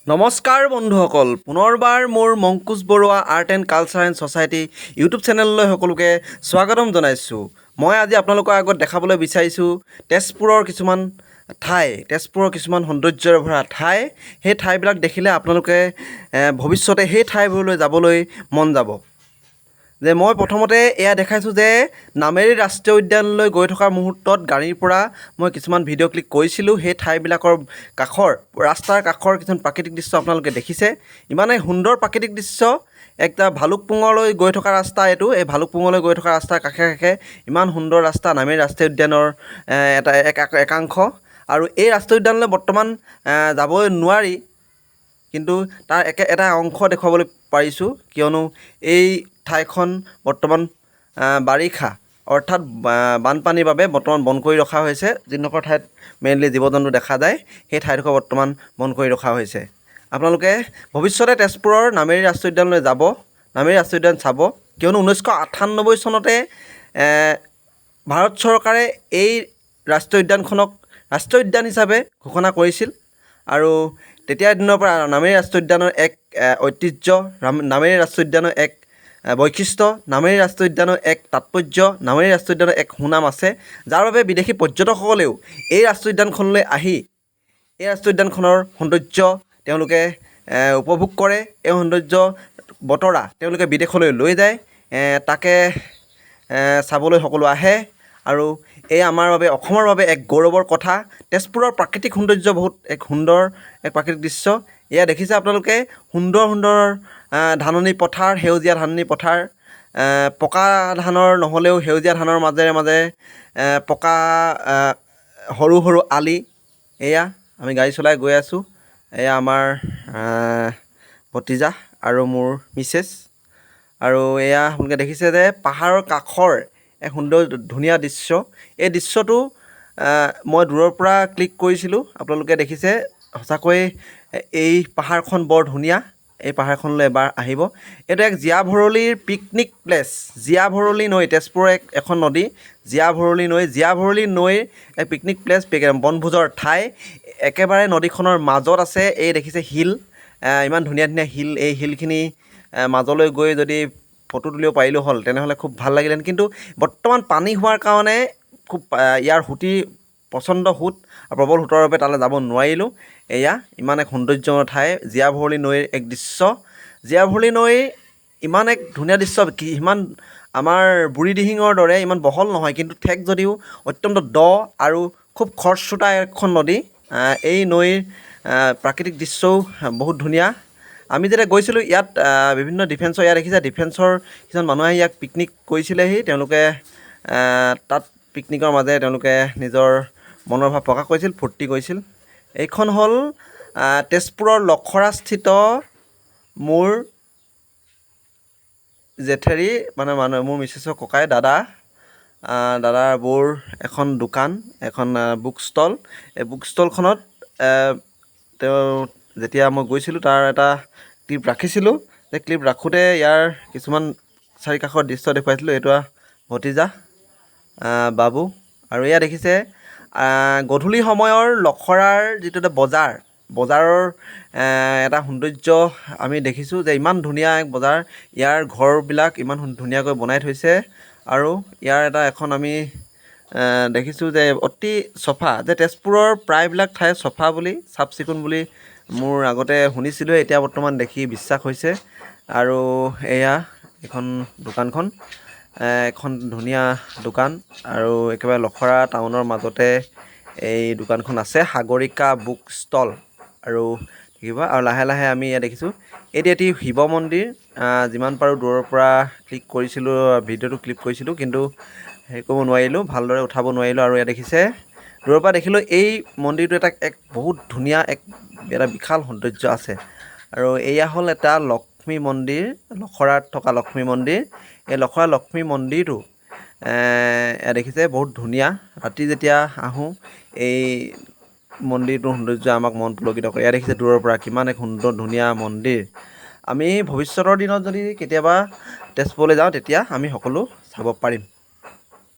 নমস্কাৰ বন্ধুসকল, পুনৰবাৰ মোৰ Mongkush Barua art and culture and society YouTube চেনেললৈ সকলোকে স্বাগতম জনাইছোঁ। মই আজি আপোনালোকৰ আগত দেখাবলৈ বিচাৰিছোঁ তেজপুৰৰ কিছুমান সৌন্দৰ্যৰে ভৰা ঠাই। সেই ঠাইবিলাক দেখিলে আপোনালোকে ভৱিষ্যতে সেই ঠাইবোৰলৈ যাবলৈ মন যাব। যে মই প্ৰথমতে এয়া দেখাইছোঁ যে নামেৰি ৰাষ্ট্ৰীয় উদ্যানলৈ গৈ থকাৰ মুহূৰ্তত গাড়ীৰ পৰা মই কিছুমান ভিডিঅ' ক্লিক কৰিছিলোঁ। সেই ঠাইবিলাকৰ ৰাস্তাৰ কাষৰ কিছুমান প্ৰাকৃতিক দৃশ্য আপোনালোকে দেখিছে। ইমানেই সুন্দৰ প্ৰাকৃতিক দৃশ্য। একটা ভালুকপুঙলৈ গৈ থকা ৰাস্তা এইটো। এই ভালুকপুঙলৈ গৈ থকা ৰাস্তাৰ কাষে কাষে ইমান সুন্দৰ ৰাস্তা, নামেৰি ৰাষ্ট্ৰীয় উদ্যানৰ একাংশ। আৰু এই ৰাষ্ট্ৰীয় উদ্যানলৈ বৰ্তমান যাবই নোৱাৰি, কিন্তু তাৰ এটা অংশ দেখুৱাবলৈ পাৰিছোঁ, কিয়নো এই ঠাইখন বৰ্তমান বাৰিষা অৰ্থাৎ বানপানীৰ বাবে বৰ্তমান বন্ধ কৰি ৰখা হৈছে। যিডোখৰ ঠাইত মেইনলি জীৱ জন্তু দেখা যায়, সেই ঠাইডোখৰ বৰ্তমান বন্ধ কৰি ৰখা হৈছে। আপোনালোকে ভৱিষ্যতে তেজপুৰৰ নামেৰি ৰাষ্ট্ৰীয় উদ্যানলৈ যাব, নামেৰি ৰাষ্ট্ৰীয় উদ্যান চাব, কিয়নো 1998 চনতে ভাৰত চৰকাৰে এই ৰাষ্ট্ৰীয় উদ্যানখনক ৰাষ্ট্ৰীয় উদ্যান হিচাপে ঘোষণা কৰিছিল। আৰু তেতিয়াৰ দিনৰ পৰা নামেৰি ৰাষ্ট্ৰীয় উদ্যানৰ এক ঐতিহ্য, নামেৰি ৰাষ্ট্ৰীয় উদ্যানৰ এক বৈশিষ্ট্য, নামেৰি ৰাষ্ট্ৰীয় উদ্যানৰ এক তাৎপৰ্য, নামেৰি ৰাষ্ট্ৰীয় উদ্যানৰ এক সুনাম আছে, যাৰ বাবে বিদেশী পৰ্যটকসকলেও এই ৰাষ্ট্ৰীয় উদ্যানখনলৈ আহি এই ৰাষ্ট্ৰীয় উদ্যানখনৰ সৌন্দৰ্য তেওঁলোকে উপভোগ কৰে। এই সৌন্দৰ্য বতৰা তেওঁলোকে বিদেশলৈ লৈ যায়, তাকে চাবলৈ সকলো আহে। আৰু এই আমাৰ বাবে, অসমৰ বাবে এক গৌৰৱৰ কথা। তেজপুৰৰ প্ৰাকৃতিক সৌন্দৰ্য বহুত সুন্দৰ এক প্ৰাকৃতিক দৃশ্য। এয়া দেখিছে আপোনালোকে, সুন্দৰ সুন্দৰ ধাননি পথাৰ, সেউজীয়া ধাননি পথাৰ, পকা ধানৰ নহ'লেও সেউজীয়া ধানৰ মাজে মাজে পকা সৰু সৰু আলি। এয়া আমি গাড়ী চলাই গৈ আছোঁ। এয়া আমাৰ ভতিজা আৰু মোৰ মিছেছ। আৰু এয়া আপোনালোকে দেখিছে যে পাহাৰৰ কাষৰ এক সুন্দৰ ধুনীয়া দৃশ্য। এই দৃশ্যটো মই দূৰৰ পৰা ক্লিক কৰিছিলোঁ। আপোনালোকে দেখিছে, সঁচাকৈ এই পাহাৰখন বৰ ধুনীয়া। এই পাহাৰখনলৈ এবাৰ আহিব। এইটো এক জিয়াভৰলীৰ পিকনিক প্লেচ। জিয়াভৰলী নৈ, তেজপুৰৰ এখন নদী, জিয়াভৰলী নৈৰ এক পিকনিক প্লেচ, বনভোজৰ ঠাই। একেবাৰে নদীখনৰ মাজত আছে। এই দেখিছে শিল, ইমান ধুনীয়া ধুনীয়া শিল। এই শিলখিনি মাজলৈ গৈ যদি ফটো তুলিব পাৰিলোঁ হ'ল, তেনেহ'লে খুব ভাল লাগিলেহেঁতেন। কিন্তু বৰ্তমান পানী হোৱাৰ কাৰণে খুব ইয়াৰ প্ৰচণ্ড সোঁত আৰু প্ৰবল সোঁতৰ বাবে তালৈ যাব নোৱাৰিলোঁ। এয়া ইমান এক সৌন্দৰ্যময় ঠাই, জিয়াভৰলী নৈৰ এক দৃশ্য। জিয়াভৰলী নৈ ইমান এক ধুনীয়া দৃশ্য, ইমান আমাৰ বুঢ়ীদিহিঙৰ দৰে ইমান বহল নহয়, কিন্তু ঠেক যদিও অত্যন্ত দ আৰু খুব খৰস্ৰোতা এখন নদী। এই নৈৰ প্ৰাকৃতিক দৃশ্যও বহুত ধুনীয়া। আমি যেতিয়া গৈছিলোঁ ইয়াত বিভিন্ন ডিফেন্সৰ, ইয়াত দেখিছে ডিফেন্সৰ কিছুমান মানুহে ইয়াক পিকনিক কৰিছিলেহি। তেওঁলোকে তাত পিকনিকৰ মাজে তেওঁলোকে নিজৰ মনৰ ভাৱ প্ৰকাশ কৰিছিল, ফূৰ্তি কৰিছিল। এইখন হ'ল তেজপুৰৰ লখৰাস্থিত মোৰ জেঠেৰী, মোৰ মিছেছৰ ককাই, দাদাৰ বৌৰ এখন দোকান, এখন বুক ষ্টল। এই বুক ষ্টলখনত তেওঁ যেতিয়া মই গৈছিলোঁ তাৰ এটা ক্লিপ ৰাখিছিলোঁ। সেই ক্লিপ ৰাখোঁতে ইয়াৰ কিছুমান চাৰিকাষৰ দৃশ্য দেখুৱাইছিলোঁ। এইটো ভতিজা বাবু। আৰু এয়া দেখিছে গধূলি সময়ৰ লখৰাৰ যিটো এটা বজাৰৰ এটা সৌন্দৰ্য আমি দেখিছোঁ, যে ইমান ধুনীয়া এক বজাৰ। ইয়াৰ ঘৰবিলাক ইমান ধুনীয়াকৈ বনাই থৈছে। আৰু ইয়াৰ এখন আমি দেখিছোঁ যে অতি চফা, যে তেজপুৰৰ প্ৰায়বিলাক ঠাই চফা বুলি, চাফ চিকুণ বুলি মোৰ আগতে শুনিছিলোঁ, এতিয়া বৰ্তমান দেখি বিশ্বাস হৈছে। আৰু এয়া এখন দোকানখন, এখন ধুনীয়া দোকান। আৰু একেবাৰে লখৰা টাউনৰ মাজতে এই দোকানখন আছে, সাগৰিকা বুক ষ্টল। আৰু দেখিব, আৰু লাহে লাহে আমি ইয়াত দেখিছোঁ এটি শিৱ মন্দিৰ। যিমান পাৰোঁ দূৰৰ পৰা ক্লিক কৰিছিলোঁ, ভিডিঅ'টো ক্লিক কৰিছিলোঁ, কিন্তু হেৰি কৰিব নোৱাৰিলোঁ, ভালদৰে উঠাব নোৱাৰিলোঁ। আৰু ইয়াত দেখিছে, দূৰৰ পৰা দেখিলোঁ এই মন্দিৰটো এক বহুত ধুনীয়া এটা বিশাল সৌন্দৰ্য আছে। আৰু এয়া হ'ল এটা লক্ষ্মী মন্দিৰ, লখৰাত থকা লক্ষ্মী মন্দিৰ। এই লখৰা লক্ষ্মী মন্দিৰটো দেখিছে বহুত ধুনীয়া। ৰাতি যেতিয়া আহোঁ এই মন্দিৰটোৰ সৌন্দৰ্য আমাক মন পুলকিত কৰে। ইয়াত দেখিছে দূৰৰ পৰা কিমান এক সুন্দৰ ধুনীয়া মন্দিৰ। আমি ভৱিষ্যতৰ দিনত যদি কেতিয়াবা তেজপুৰলৈ যাওঁ, তেতিয়া আমি সকলো চাব পাৰিম।